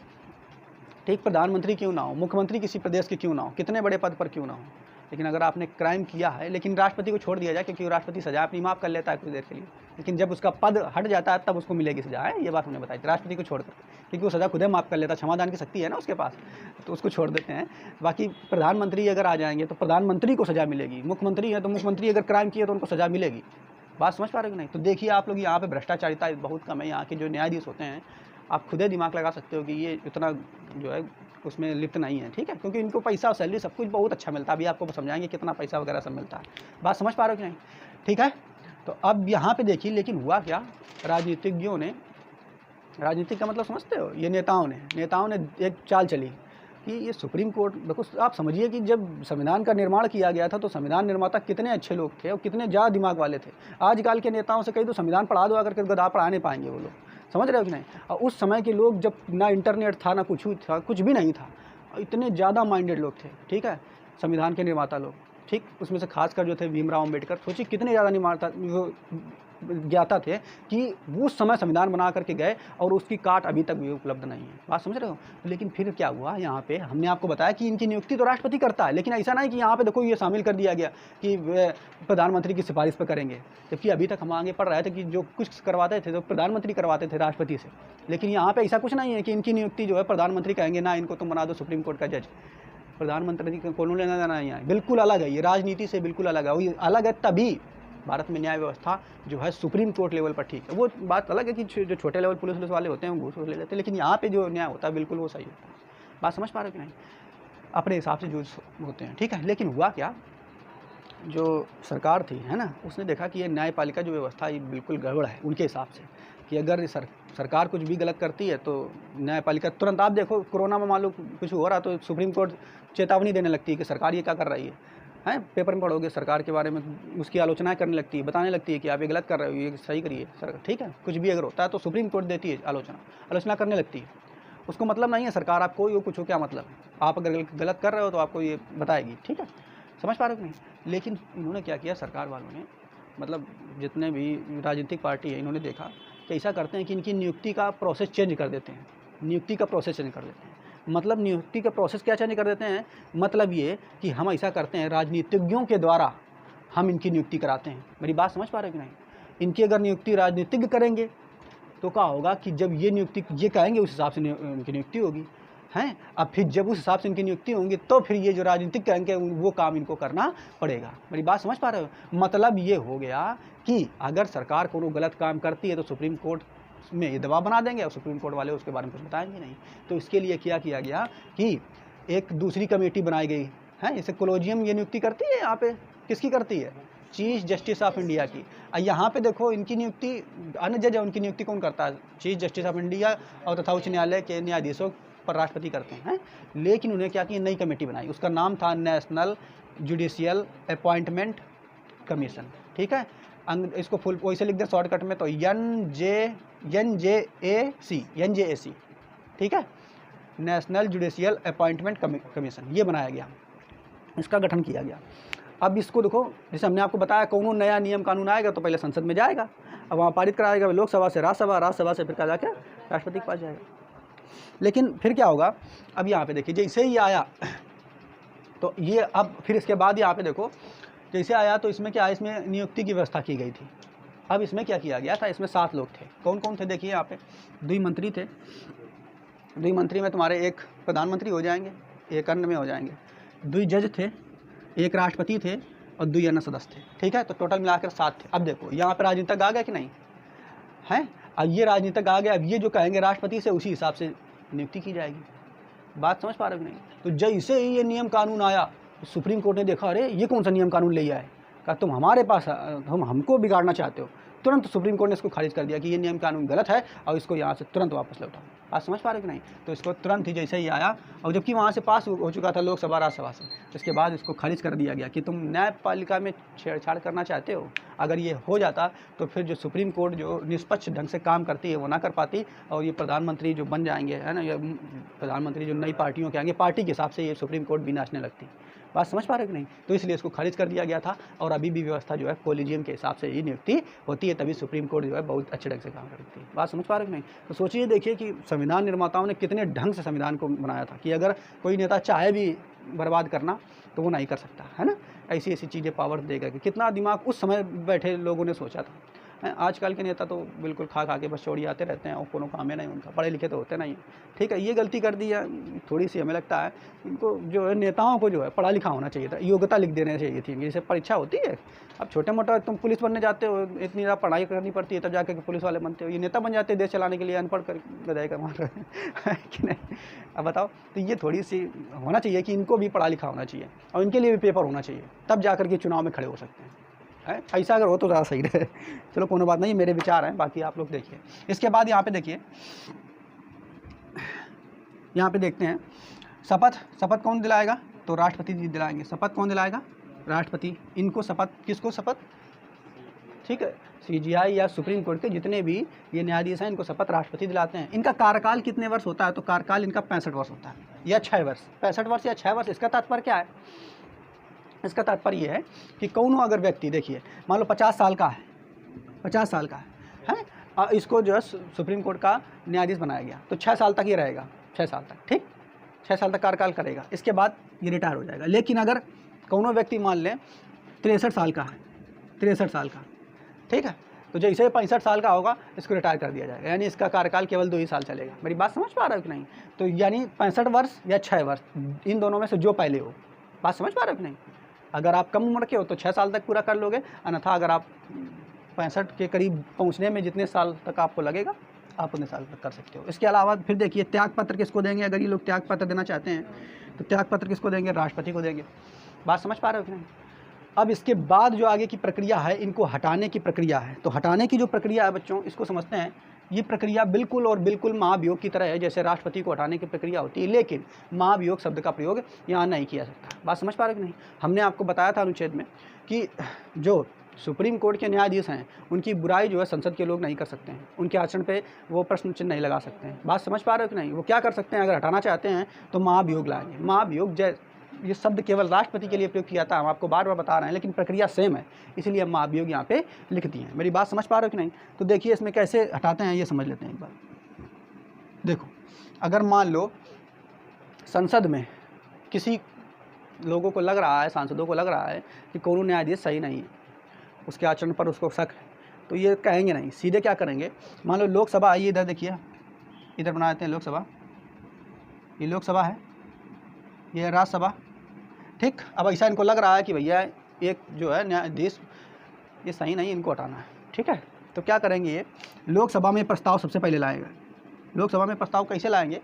ठीक, प्रधानमंत्री क्यों ना हो, मुख्यमंत्री किसी प्रदेश के क्यों ना हो, कितने बड़े पद पर क्यों ना हो, लेकिन अगर आपने क्राइम किया है, लेकिन राष्ट्रपति को छोड़ दिया जाए, क्योंकि राष्ट्रपति सजा अपनी माफ़ कर लेता है कुछ देर के लिए, लेकिन जब उसका पद हट जाता है तब उसको मिलेगी सजा, है ये बात हमने बताई थी, राष्ट्रपति को छोड़कर, क्योंकि वो सजा खुद ही माफ़ कर लेता है, क्षमादान की शक्ति है ना उसके पास, तो उसको छोड़ देते हैं। बाकी प्रधानमंत्री अगर आ जाएंगे तो प्रधानमंत्री को सजा मिलेगी, मुख्यमंत्री है तो मुख्यमंत्री अगर क्राइम किया तो उनको सजा मिलेगी। बात समझ पा रहे हो कि नहीं? तो देखिए आप लोग, यहाँ पे भ्रष्टाचारिता बहुत कम है। यहाँ के जो न्यायाधीश होते हैं, आप खुद ही दिमाग लगा सकते हो कि ये इतना जो है उसमें लिप्त नहीं है, ठीक है, क्योंकि इनको पैसा और सैलरी सब कुछ बहुत अच्छा मिलता है। अभी आपको समझाएंगे कितना पैसा वगैरह सब मिलता है। बात समझ पा रहे हो कि नहीं? ठीक है, तो अब यहाँ पे देखिए, लेकिन हुआ क्या, राजनीतिज्ञों ने, राजनीतिक का मतलब समझते हो, ये नेताओं ने एक चाल चली कि ये सुप्रीम कोर्ट, देखो आप समझिए कि जब संविधान का निर्माण किया गया था तो संविधान निर्माता कितने अच्छे लोग थे और कितने ज़्यादा दिमाग वाले थे। आजकल के नेताओं से कहीं तो संविधान पढ़ा दो, अगर गधा पढ़ा नहीं पाएंगे वो लोग। समझ रहे हो कि नहीं? और उस समय के लोग, जब ना इंटरनेट था, ना कुछ था, कुछ भी नहीं था, इतने ज़्यादा माइंडेड लोग थे, ठीक है, संविधान के निर्माता लोग, ठीक। उसमें से खासकर जो थे भीमराव अम्बेडकर, सोचिए कितने ज़्यादा निर्माता ज्ञाता थे कि वो उस समय संविधान बना करके गए और उसकी काट अभी तक भी उपलब्ध नहीं है। बात समझ रहे हो? लेकिन फिर क्या हुआ, यहाँ पे हमने आपको बताया कि इनकी नियुक्ति तो राष्ट्रपति करता है, लेकिन ऐसा नहीं कि यहाँ पे देखो ये शामिल कर दिया गया कि प्रधानमंत्री की सिफारिश पर करेंगे, जबकि अभी तक हम आगे पढ़ रहे थे कि जो कुछ करवाते थे तो प्रधानमंत्री करवाते थे राष्ट्रपति से। लेकिन यहाँ पर ऐसा कुछ नहीं है कि इनकी नियुक्ति जो है प्रधानमंत्री कहेंगे ना इनको तुम बना दो सुप्रीम कोर्ट का जज। प्रधानमंत्री का कोनो लेना देना नहीं है, बिल्कुल अलग है, ये राजनीति से बिल्कुल अलग है। ये अलग है तभी भारत में न्याय व्यवस्था जो है सुप्रीम कोर्ट लेवल पर ठीक है। वो बात अलग है कि जो छोटे लेवल पुलिस वाले होते हैं वो घूस ले लेते हैं, लेकिन यहाँ पे जो न्याय होता है बिल्कुल वो सही होता है। बात समझ पा रहे हो कि नहीं? अपने हिसाब से जो होते हैं, ठीक है। लेकिन हुआ क्या, जो सरकार थी, है ना, उसने देखा कि ये न्यायपालिका जो व्यवस्था ये बिल्कुल गड़बड़ है उनके हिसाब से, कि अगर सरकार कुछ भी गलत करती है तो न्यायपालिका तुरंत, आप देखो कोरोना में मान लो कुछ हो रहा तो सुप्रीम कोर्ट चेतावनी देने लगती है कि सरकार ये क्या कर रही है, पेपर में पढ़ोगे सरकार के बारे में, उसकी आलोचनाएं करने लगती है, बताने लगती है कि आप ये गलत कर रहे हो, ये सही करिए सरकार, ठीक है। कुछ भी अगर होता है तो सुप्रीम कोर्ट देती है आलोचना करने लगती है। उसको मतलब नहीं है सरकार आपको ये कुछ हो, क्या मतलब, आप अगर गलत कर रहे हो तो आपको ये बताएगी, ठीक है। समझ पा रहे हो कि नहीं? लेकिन इन्होंने क्या किया, सरकार वालों ने, मतलब जितने भी राजनीतिक पार्टी है, इन्होंने देखा कि ऐसा करते हैं कि इनकी नियुक्ति का प्रोसेस चेंज कर देते हैं, नियुक्ति का प्रोसेस चेंज कर देते हैं। मतलब नियुक्ति का प्रोसेस क्या चेंज कर देते हैं, मतलब ये कि हम ऐसा करते हैं, राजनीतिज्ञों के द्वारा हम इनकी नियुक्ति कराते हैं। मेरी बात समझ पा रहे हो कि नहीं? इनकी अगर नियुक्ति राजनीतिज्ञ करेंगे तो क्या होगा कि जब ये नियुक्ति ये कहेंगे उस हिसाब से इनकी नियुक्ति होगी, हैं। अब फिर जब उस हिसाब से इनकी नियुक्ति होंगी तो फिर ये जो राजनीतिक कहेंगे वो काम इनको करना पड़ेगा। मेरी बात समझ पा रहे हो? मतलब ये हो गया कि अगर सरकार को गलत काम करती है तो सुप्रीम कोर्ट में ये दबाव बना देंगे और सुप्रीम कोर्ट वाले उसके बारे में कुछ बताएंगे नहीं। तो इसके लिए क्या किया गया कि एक दूसरी कमेटी बनाई गई है, इसे कोलोजियम ये नियुक्ति करती है। यहाँ पे किसकी करती है? चीफ जस्टिस ऑफ इंडिया की। यहाँ पे देखो इनकी नियुक्ति, अन्य जज है उनकी नियुक्ति कौन करता है? चीफ जस्टिस ऑफ इंडिया और तथा उच्च न्यायालय के न्यायाधीशों पर राष्ट्रपति करते हैं। लेकिन उन्हें क्या किया, नई कमेटी बनाई, उसका नाम था नेशनल जुडिशियल अपॉइंटमेंट कमीशन, ठीक है। इसको फुल वैसे लिख दे शॉर्टकट में तो NJAC, ठीक है। नेशनल जुडिशियल अपॉइंटमेंट कमीशन, ये बनाया गया, इसका गठन किया गया। अब इसको देखो, जैसे हमने आपको बताया कौन नया नियम कानून आएगा तो पहले संसद में जाएगा, अब वहाँ पारित कराएगा लोकसभा से राज्यसभा, राज्यसभा से फिर क्या जाके राष्ट्रपति के पास जाएगा। लेकिन फिर क्या होगा, अब यहाँ पे देखिए जैसे ही आया तो ये, अब फिर इसके बाद यहाँ पे देखो जैसे आया तो इसमें क्या है, इसमें नियुक्ति की व्यवस्था की गई थी। अब इसमें क्या किया गया था, इसमें 7 लोग थे। कौन कौन थे देखिए, यहाँ पे 2 मंत्री थे, 2 मंत्री में तुम्हारे एक प्रधानमंत्री हो जाएंगे, एक अन्य में हो जाएंगे, 2 जज थे, एक राष्ट्रपति थे और 2 अन्य सदस्य थे। ठीक है, तो टोटल मिलाकर 7 थे। अब देखो यहाँ पे राजनीतिक आ गया कि नहीं है, अब ये राजनीतिक आ गया, अब ये जो कहेंगे राष्ट्रपति से उसी हिसाब से नियुक्ति की जाएगी। बात समझ पा रहे हो नहीं? तो जैसे ही ये नियम कानून आया तो सुप्रीम कोर्ट ने देखा, अरे ये कौन सा नियम कानून ले आए, कहा तुम हमारे पास हमको बिगाड़ना चाहते हो। तुरंत सुप्रीम कोर्ट ने इसको खारिज कर दिया कि ये नियम कानून गलत है और इसको यहाँ से तुरंत वापस लौटाओ। बात समझ पा रहे कि नहीं? तो इसको तुरंत ही जैसे ही आया, और जबकि वहाँ से पास हो चुका था लोकसभा राज्यसभा से, इसके बाद इसको खारिज कर दिया गया कि तुम न्यायपालिका में छेड़छाड़ करना चाहते हो। अगर ये हो जाता तो फिर जो सुप्रीम कोर्ट जो निष्पक्ष ढंग से काम करती है वो ना कर पाती, और ये प्रधानमंत्री जो बन जाएंगे, है ना, ये प्रधानमंत्री जो नई पार्टियों के आएंगे, पार्टी के हिसाब से ये सुप्रीम कोर्ट भी नाचने लगती। बात समझ पा रहे कि नहीं? तो इसलिए इसको खारिज कर दिया गया था, और अभी भी व्यवस्था जो है कोलिजियम के हिसाब से ही नियुक्ति होती है, तभी सुप्रीम कोर्ट जो है बहुत अच्छे ढंग से काम करती है। बात समझ पा रहे कि नहीं? तो सोचिए, देखिए कि संविधान निर्माताओं ने कितने ढंग से संविधान को बनाया था कि अगर कोई नेता चाहे भी बर्बाद करना तो वो नहीं कर सकता, है ना। ऐसी ऐसी चीज़ें पावर देगा कि कितना दिमाग उस समय बैठे लोगों ने सोचा था। आजकल के नेता तो बिल्कुल खा खा के बस चौड़ी आते रहते हैं और कोनो काम है नहीं उनका, पढ़े लिखे तो होते नहीं। ठीक है, ये गलती कर दी है थोड़ी सी, हमें लगता है इनको जो है नेताओं को जो है पढ़ा लिखा होना चाहिए था, योग्यता लिख देना चाहिए थी। जैसे परीक्षा होती है, अब छोटे मोटा तुम पुलिस बनने जाते हो, इतनी ज़्यादा पढ़ाई करनी पड़ती है तब जाकर के पुलिस वाले बनते हो, ये नेता बन जाते हैं देश चलाने के लिए, अनपढ़ कर गदाई कर मार रहे हैं कि नहीं। अब बताओ, तो ये थोड़ी सी होना चाहिए कि इनको भी पढ़ा लिखा होना चाहिए और इनके लिए भी पेपर होना चाहिए, तब जाकर के चुनाव में खड़े हो सकते हैं। ऐसा अगर हो तो ज़्यादा सही रहे। चलो कोनो बात नहीं, मेरे विचार हैं, बाकी आप लोग देखिए। इसके बाद यहाँ पे देखिए, यहाँ पे देखते हैं शपथ कौन दिलाएगा, तो राष्ट्रपति जी दिलाएंगे। शपथ कौन दिलाएगा? राष्ट्रपति। इनको शपथ, किसको शपथ? ठीक है, CGI या सुप्रीम कोर्ट के जितने भी ये न्यायाधीश हैं, इनको शपथ राष्ट्रपति दिलाते हैं। इनका कार्यकाल कितने वर्ष होता है, तो कार्यकाल इनका 65 वर्ष होता है, या 6 वर्ष। 65 वर्ष या 6 वर्ष। इसका तात्पर्य क्या है? इसका तात्पर्य ये है कि कौन अगर व्यक्ति, देखिए मान लो 50 साल का है, 50 साल का है, इसको जो है सुप्रीम कोर्ट का न्यायाधीश बनाया गया, तो 6 साल तक ये रहेगा, 6 साल तक, ठीक, 6 साल तक कार्यकाल करेगा, इसके बाद ये रिटायर हो जाएगा। लेकिन अगर कौन व्यक्ति मान लें 63 साल का है, 63 साल का, ठीक है, तो जैसे ही 65 साल का होगा इसको रिटायर कर दिया जाएगा, यानी इसका कार्यकाल केवल 2 ही साल चलेगा। मेरी बात समझ पा रहे हो कि नहीं? तो यानी 65 वर्ष या 6 वर्ष, इन दोनों में से जो पहले हो। बात समझ पा रहे हो कि नहीं? अगर आप कम उम्र के हो तो 6 साल तक पूरा कर लोगे, अन्यथा अगर आप 65 के करीब पहुंचने में जितने साल तक आपको लगेगा, आप उतने साल तक कर सकते हो। इसके अलावा फिर देखिए, त्याग पत्र किसको देंगे? अगर ये लोग त्याग पत्र देना चाहते हैं तो त्याग पत्र किसको देंगे? राष्ट्रपति को देंगे। बात समझ पा रहे हो कि नहीं? अब इसके बाद जो आगे की प्रक्रिया है, इनको हटाने की प्रक्रिया है। तो हटाने की जो प्रक्रिया है बच्चों, इसको समझते हैं। ये प्रक्रिया बिल्कुल और बिल्कुल महाभियोग की तरह है, जैसे राष्ट्रपति को हटाने की प्रक्रिया होती है, लेकिन महाभियोग शब्द का प्रयोग यहाँ नहीं किया सकता। बात समझ पा रहे कि नहीं? हमने आपको बताया था अनुच्छेद में कि जो सुप्रीम कोर्ट के न्यायाधीश हैं, उनकी बुराई जो है संसद के लोग नहीं कर सकते हैं, उनके आचरण पे वो प्रश्न चिन्ह नहीं लगा सकते हैं। बात समझ पा रहे हो कि नहीं? वो क्या कर सकते हैं? अगर हटाना चाहते हैं तो महाभियोग लाएंगे। महाभियोग ये शब्द केवल राष्ट्रपति के लिए प्रयोग किया था, हम आपको बार बार बता रहे हैं, लेकिन प्रक्रिया सेम है, इसीलिए हम महाभियोग यहाँ पे लिख दिए हैं। मेरी बात समझ पा रहे हो कि नहीं? तो देखिए इसमें कैसे हटाते हैं ये समझ लेते हैं एक बार। देखो, अगर मान लो संसद में किसी लोगों को लग रहा है, सांसदों को लग रहा है कि कौन न्यायाधीश सही नहीं है, उसके आचरण पर उसको शक है, तो ये कहेंगे नहीं, सीधे क्या करेंगे? मान लो लोकसभा आई, इधर देखिए, इधर बना देते हैं लोकसभा, ये लोकसभा है, ये राज्यसभा, ठीक। अब ऐसा इनको लग रहा है कि भैया एक जो है न्यायाधीश ये सही नहीं, इनको हटाना है, ठीक है। तो क्या करेंगे? ये लोकसभा में प्रस्ताव सबसे पहले लाएंगे। लोकसभा में प्रस्ताव कैसे लाएंगे?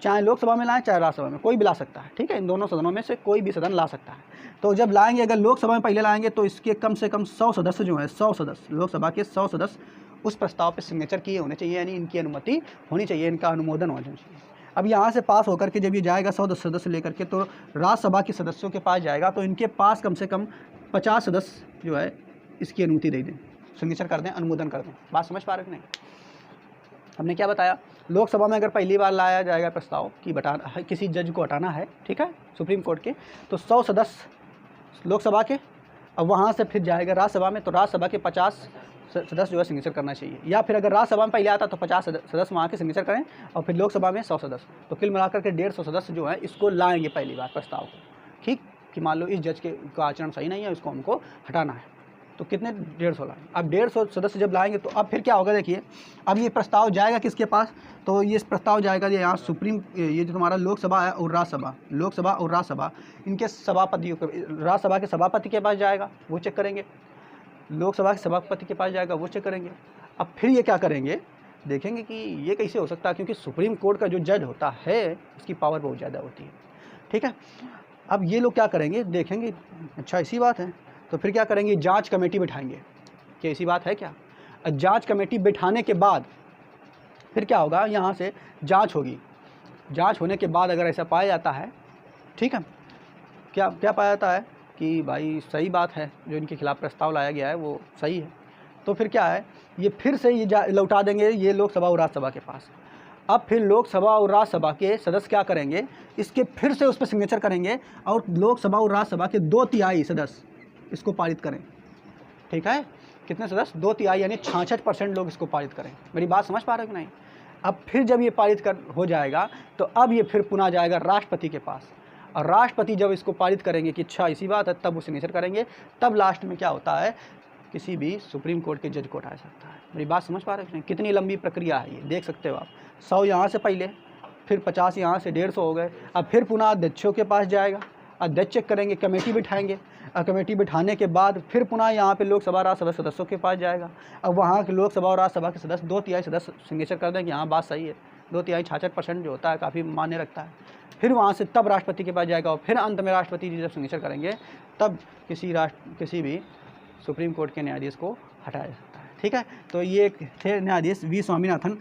चाहे लोकसभा में लाएं चाहे राज्यसभा में, कोई भी ला सकता है, ठीक है। इन दोनों सदनों में से कोई भी सदन ला सकता है। तो जब लाएंगे, अगर लोकसभा में पहले लाएंगे तो इसके कम से कम 100 सदस्य जो है, 100 सदस्य, लोकसभा के 100 सदस्य उस प्रस्ताव पर सिग्नेचर किए होने चाहिए, यानी इनकी अनुमति होनी चाहिए, इनका अनुमोदन होना चाहिए। अब यहाँ से पास होकर के जब ये जाएगा 100 सदस्य लेकर के, तो राज्यसभा के सदस्यों के पास जाएगा, तो इनके पास कम से कम 50 सदस्य जो है इसकी अनुमति दे दें, सिग्नेचर कर दें, अनुमोदन कर दें। बात समझ पा रहे कि नहीं? हमने क्या बताया लोकसभा में अगर पहली बार लाया जाएगा प्रस्ताव कि किसी जज को हटाना है, ठीक है, सुप्रीम कोर्ट के, तो 100 सदस्य लोकसभा के, अब वहाँ से फिर जाएगा राज्यसभा में, तो राज्यसभा के 50 सदस्य जो है सिग्नेचर करना चाहिए, या फिर अगर राज्यसभा में पहले आता तो 50 सदस्य वहाँ के सिग्नेचर करें, और फिर लोकसभा में 100 सदस्य, तो कुल मिलाकर के 150 सदस्य जो है इसको लाएंगे पहली बार प्रस्ताव को, ठीक, कि मान लो इस जज का आचरण सही नहीं है, इसको हमको हटाना है, तो कितने 150 लाएंगे। अब 150 सदस्य जब लाएंगे तो अब फिर क्या होगा, देखिए अब ये प्रस्ताव जाएगा किसके पास, तो ये प्रस्ताव जाएगा यहाँ ये जो तुम्हारा लोकसभा है और राज्यसभा, लोकसभा और राज्यसभा इनके सभापतियों के, राज्यसभा के सभापति के पास जाएगा, वो चेक करेंगे, लोकसभा के सभापति के पास जाएगा, वो चेक करेंगे। अब फिर ये क्या करेंगे, देखेंगे कि ये कैसे हो सकता है, क्योंकि सुप्रीम कोर्ट का जो जज होता है उसकी पावर बहुत ज़्यादा होती है, ठीक है। अब ये लोग क्या करेंगे, देखेंगे अच्छा ऐसी बात है, तो फिर क्या करेंगे, जांच कमेटी बिठाएंगे कि ऐसी बात है क्या। जांच कमेटी बिठाने के बाद फिर क्या होगा, यहाँ से जांच होगी, जांच होने के बाद अगर ऐसा पाया जाता है, ठीक है, क्या क्या पाया जाता है कि भाई सही बात है, जो इनके खिलाफ़ प्रस्ताव लाया गया है वो सही है, तो फिर क्या है, ये फिर से ये लौटा देंगे ये लोकसभा और राज्यसभा के पास। अब फिर लोकसभा और राज्यसभा के सदस्य क्या करेंगे, इसके फिर से उस पर सिग्नेचर करेंगे, और लोकसभा और राज्यसभा के 2/3 सदस्य इसको पारित करें, ठीक है, कितने सदस्य, 2/3 यानी 66% लोग इसको पारित करें। मेरी बात समझ पा रहे हो कि नहीं। अब फिर जब ये पारित हो जाएगा तो अब ये फिर पुनः जाएगा राष्ट्रपति के पास, और राष्ट्रपति जब इसको पारित करेंगे कि अच्छा इसी बात है, तब वो सिग्नेचर करेंगे, तब लास्ट में क्या होता है, किसी भी सुप्रीम कोर्ट के जज को हटाया सकता है। मेरी बात समझ पा रहे हो, कितनी लंबी प्रक्रिया है ये, देख सकते हो आप। 100 यहाँ से पहले, फिर 50 यहाँ से 150 हो गए, अब फिर पुनः अध्यक्षों के पास जाएगा, अध्यक्ष चेक करेंगे, कमेटी बिठाएंगे, और कमेटी बिठाने के बाद फिर पुनः यहाँ पे लोकसभा राज्यसभा सदस्यों के पास जाएगा। अब वहाँ के लोकसभा और राज्यसभा के सदस्य 2/3 सदस्य सिग्नेचर कर देंगे, यहाँ बात सही है, 2/3 66% जो होता है काफ़ी मान्य रखता है। फिर वहाँ से तब राष्ट्रपति के पास जाएगा, और फिर अंत में राष्ट्रपति जी जब सिग्नेचर करेंगे तब किसी भी सुप्रीम कोर्ट के न्यायाधीश को हटाया जा सकता है, ठीक है। तो ये थे न्यायाधीश वी स्वामीनाथन,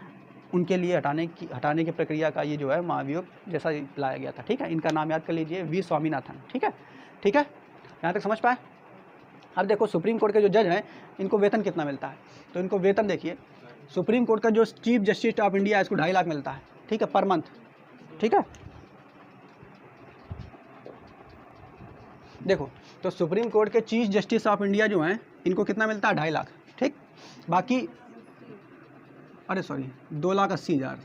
उनके लिए हटाने की प्रक्रिया का ये जो है महाभियोग जैसा लाया गया था, ठीक है। इनका नाम याद कर लीजिए, वी स्वामीनाथन, ठीक है, ठीक है, यहाँ तक समझ पाए। अब देखो सुप्रीम कोर्ट के जो जज हैं इनको वेतन कितना मिलता है, तो इनको वेतन देखिए, सुप्रीम कोर्ट का जो चीफ जस्टिस ऑफ इंडिया है इसको 2.5 लाख मिलता है, ठीक है, पर मंथ, ठीक है। देखो तो सुप्रीम कोर्ट के चीफ जस्टिस ऑफ इंडिया जो हैं इनको कितना मिलता है, 2.5 लाख, ठीक। बाकी 2,80,000,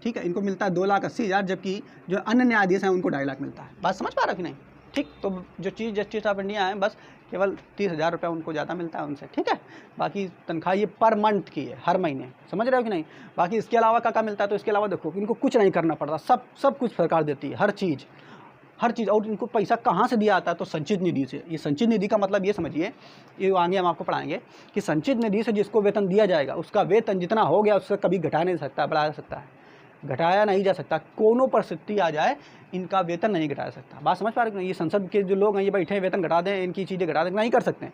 ठीक है, इनको मिलता है 2,80,000, जबकि जो अन्य न्यायाधीश हैं उनको 2.5 लाख मिलता है। बात समझ पा रहे हो कि नहीं, ठीक। तो जो चीफ जस्टिस ऑफ इंडिया हैं बस केवल 30,000 रुपये उनको ज़्यादा मिलता है उनसे, ठीक है। बाकी तनख्वाह ये पर मंथ की है, हर महीने, समझ रहे हो कि नहीं। बाकी इसके अलावा क्या मिलता है, तो इसके अलावा देखो इनको कुछ नहीं करना पड़ता, सब कुछ सरकार देती है, हर चीज़। और इनको पैसा कहाँ से दिया जाता है, तो संचित निधि से। ये संचित निधि का मतलब ये समझिए, ये आगे हम आपको पढ़ाएंगे कि संचित निधि से जिसको वेतन दिया जाएगा उसका वेतन जितना हो गया उससे कभी घटा नहीं सकता, बढ़ाया सकता है, घटाया नहीं जा सकता। कोनो परिस्थिति आ जाए इनका वेतन नहीं घटाया सकता। बात समझ पा रहे हो? ये संसद के जो लोग हैं ये बैठे हैं वेतन घटा दें, इनकी चीज़ें घटा दें, नहीं कर सकते हैं।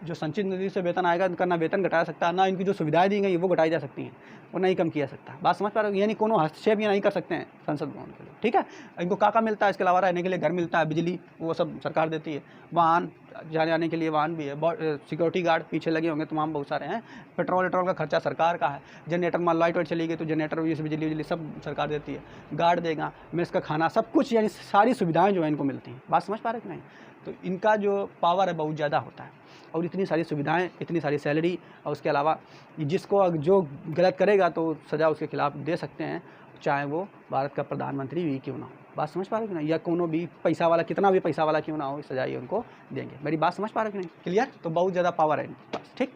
जो संचित निधि से वेतन आएगा इनका ना वेतन घटा सकता, ना इनकी जो सुविधाएं दी गई वो घटाई जा सकती हैं, वो नहीं कम किया सकता। बात समझ पा रहे हो? यानी कोनो हस्तक्षेप ये नहीं कर सकते हैं संसद भवन के लिए, ठीक है। इनको क्या मिलता है, इसके अलावा रहने के लिए घर मिलता है, बिजली वो सब सरकार देती है, वाहन जाने आने के लिए वाहन भी है, सिक्योरिटी गार्ड पीछे लगे होंगे तमाम बहुत सारे हैं, पेट्रोल वेट्रोल का खर्चा सरकार का है, जनरेटर मान लाइट वाइट चली गई तो जनरेटर बिजली सब सरकार देती है, गार्ड देगा, मेस का खाना, सब कुछ, यानी सारी सुविधाएँ जो है इनको मिलती हैं। बात समझ पा रहे कि नहीं। तो इनका जो पावर है बहुत ज़्यादा होता है, और इतनी सारी सुविधाएं, इतनी सारी सैलरी, और उसके अलावा जिसको जो गलत करेगा तो सज़ा उसके खिलाफ दे सकते हैं, चाहे वो भारत का प्रधानमंत्री भी क्यों ना हो। बात समझ पा रहे हो कि नहीं, या कोनो भी पैसा वाला, कितना भी पैसा वाला क्यों ना हो, सजा ही उनको देंगे। मेरी बात समझ पा रहे हो कि नहीं, क्लियर। तो बहुत ज़्यादा पावर है इनके पास, ठीक।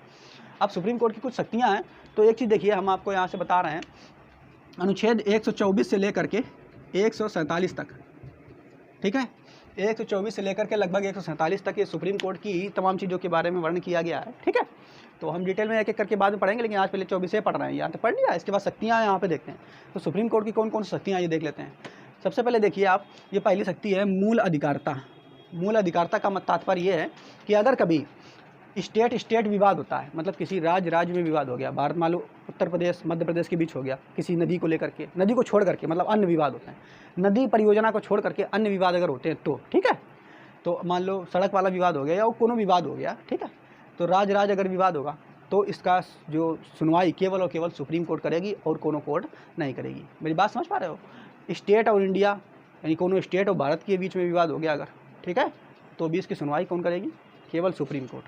अब सुप्रीम कोर्ट की कुछ शक्तियाँ हैं, तो एक चीज़ देखिए, हम आपको यहाँ से बता रहे हैं, अनुच्छेद 124 से लेकर के 147 तक, ठीक है, 124 से लेकर के लगभग 147 तक ये सुप्रीम कोर्ट की तमाम चीज़ों के बारे में वर्णन किया गया है, ठीक है। तो हम डिटेल में एक एक करके बाद में पढ़ेंगे, लेकिन आज पहले 24 से पढ़ रहे हैं, यहाँ तो पढ़ लिया। इसके बाद शक्तियाँ यहाँ पे देखते हैं, तो सुप्रीम कोर्ट की कौन कौन सी शक्तियाँ ये देख लेते हैं। सबसे पहले देखिए आप, ये पहली शक्ति है मूल अधिकारता। मूल अधिकारता का तात्पर्य ये है कि अगर कभी स्टेट विवाद होता है, मतलब किसी राज्य में विवाद हो गया, भारत मान लो उत्तर प्रदेश मध्य प्रदेश के बीच हो गया, किसी नदी को लेकर के, नदी को छोड़ करके, मतलब अन्य विवाद होते हैं, नदी परियोजना को छोड़ करके अन्य विवाद अगर होते हैं तो, ठीक है। तो मान लो सड़क वाला विवाद हो गया या कोनो विवाद हो गया, ठीक है। तो राज्य अगर विवाद होगा तो इसका जो सुनवाई केवल और केवल सुप्रीम कोर्ट करेगी और कोनो कोर्ट नहीं करेगी। मेरी बात समझ पा रहे हो? स्टेट और इंडिया यानी कोनो स्टेट और भारत के बीच में विवाद हो गया अगर, ठीक है, तो भी इसकी सुनवाई कौन करेगी? केवल सुप्रीम कोर्ट।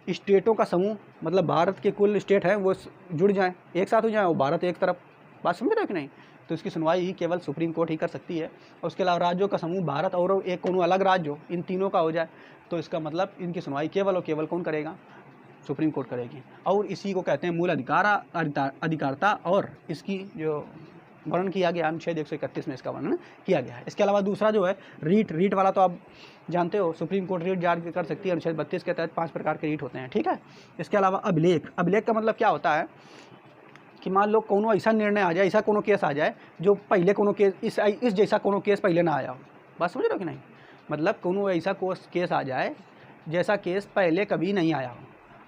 स्टेटों का समूह मतलब भारत के कुल स्टेट हैं वो जुड़ जाएं, एक साथ हो जाएं और भारत एक तरफ, बात समझ रहे हो कि नहीं? तो इसकी सुनवाई ही केवल सुप्रीम कोर्ट ही कर सकती है। और उसके अलावा राज्यों का समूह भारत और एक कोनो अलग राज्य हो, इन तीनों का हो जाए तो इसका मतलब इनकी सुनवाई केवल और केवल कौन करेगा? सुप्रीम कोर्ट करेगी। और इसी को कहते हैं मूल अधिकारता और इसकी जो वर्णन किया गया अनुच्छेद 131 में इसका वर्णन किया गया है। इसके अलावा दूसरा जो है रीट वाला तो आप जानते हो, सुप्रीम कोर्ट रीट जारी कर सकती है। अनुच्छेद 32 के तहत 5 प्रकार के रीट होते हैं, ठीक है। इसके अलावा अभिलेख का मतलब क्या होता है कि मान लो कोनो ऐसा निर्णय आ जाए, ऐसा कोनो केस आ जाए जो पहले कोनो केस इस जैसा कोनो केस पहले ना आया हो। बात समझ रहे हो कि नहीं? मतलब कोनो ऐसा केस आ जाए जैसा केस पहले कभी नहीं आया हो,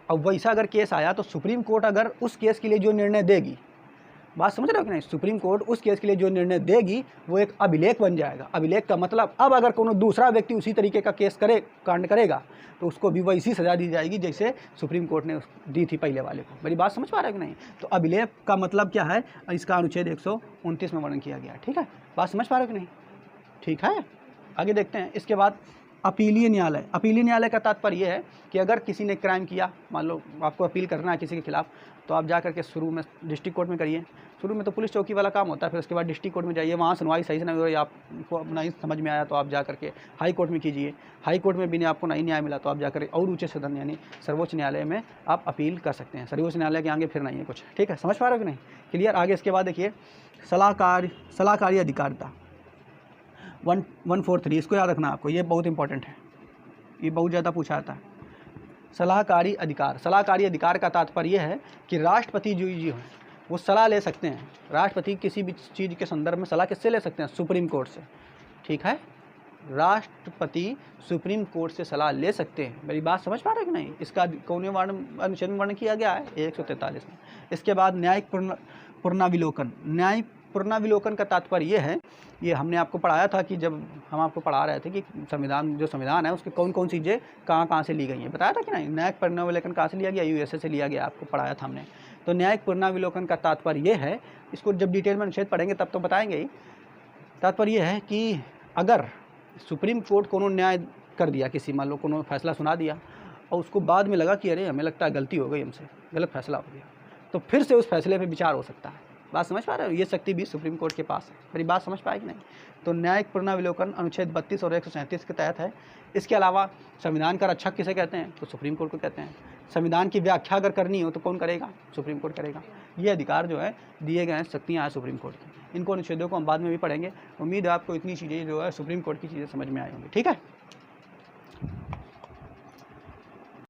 अब वैसा अगर केस आया तो सुप्रीम कोर्ट अगर उस केस के लिए जो निर्णय देगी, बात समझ रहे हो कि नहीं, सुप्रीम कोर्ट उस केस के लिए जो निर्णय देगी वो एक अभिलेख बन जाएगा। अभिलेख का मतलब अब अगर कोनो दूसरा व्यक्ति उसी तरीके का केस कांड करेगा तो उसको भी वैसी सज़ा दी जाएगी जैसे सुप्रीम कोर्ट ने दी थी पहले वाले को। मेरी बात समझ पा रहे हो कि नहीं? तो अभिलेख का मतलब क्या है, इसका अनुच्छेद 129 में वर्णन किया गया है, ठीक है। बात समझ पा रहे हो कि नहीं? ठीक है, आगे देखते हैं। इसके बाद अपीलीय न्यायालय का तात्पर्य यह है कि अगर किसी ने क्राइम किया, मान लो आपको अपील करना है किसी के खिलाफ, तो आप जा करके शुरू में डिस्ट्रिक्ट कोर्ट में करिए। शुरू में तो पुलिस चौकी वाला काम होता है, फिर उसके बाद डिस्ट्रिक्ट कोर्ट में जाइए, वहाँ सुनवाई सही से नहीं हो रही, आपको नहीं समझ में आया तो आप जा करके हाई कोर्ट में कीजिए। हाई कोर्ट में भी नहीं आपको नहीं न्याय मिला तो आप जाकर और उच्च सदन यानी सर्वोच्च न्यायालय में आप अपील कर सकते हैं। सर्वोच्च न्यायालय के आगे फिर नहीं है कुछ, ठीक है। समझ पा रहे हो कि नहीं? क्लियर। आगे इसके बाद देखिए सलाहकारी अधिकारिता 143, इसको याद रखना आपको, ये बहुत इंपॉर्टेंट है, ये बहुत ज़्यादा पूछा जाता है। सलाहकारी अधिकार का तात्पर्य है कि राष्ट्रपति जो हैं वो सलाह ले सकते हैं। राष्ट्रपति किसी भी चीज़ के संदर्भ में सलाह किससे ले सकते हैं? सुप्रीम कोर्ट से, ठीक है। राष्ट्रपति सुप्रीम कोर्ट से सलाह ले सकते हैं। मेरी बात समझ पा रहे हैं कि नहीं? इसका कौन अनुच्छेद में वर्णन किया गया है? 143 में। इसके बाद न्यायिक पुनराविलोकन का तात्पर्य ये है, ये हमने आपको पढ़ाया था कि जब हम आपको पढ़ा रहे थे कि संविधान है उसके कौन कौन चीज़ें कहाँ से ली गई हैं, बताया था कि नहीं? न्यायिक पुनराविलोकन कहाँ से लिया गया? यूएसए से लिया गया, आपको पढ़ाया था हमने। तो न्यायिक पुनराविलोकन का तात्पर्य ये है, इसको जब डिटेल में अनुच्छेद पढ़ेंगे तब तो बताएंगे ही। तात्पर्य ये है कि अगर सुप्रीम कोर्ट कोनो न्याय कर दिया, किसी मान लो कोनो फैसला सुना दिया और उसको बाद में लगा कि अरे हमें लगता है गलती हो गई, हमसे गलत फैसला हो गया, तो फिर से उस फैसले पर विचार हो सकता है। बात समझ पा रहे हो? ये शक्ति भी सुप्रीम कोर्ट के पास है। मेरी बात समझ पाए कि नहीं? तो न्यायिक पुनराविलोकन अनुच्छेद 32 और 137 के तहत है। इसके अलावा संविधान का रक्षक किसे कहते हैं? तो सुप्रीम कोर्ट को कहते हैं। संविधान की व्याख्या अगर करनी हो तो कौन करेगा? सुप्रीम कोर्ट करेगा। ये अधिकार जो है दिए गए हैं, शक्तियाँ हैं सुप्रीम कोर्ट की। इनको अनुच्छेदों को हम बाद में भी पढ़ेंगे। उम्मीद है आपको इतनी चीज़ें जो है सुप्रीम कोर्ट की चीज़ें समझ में आई होंगी, ठीक है।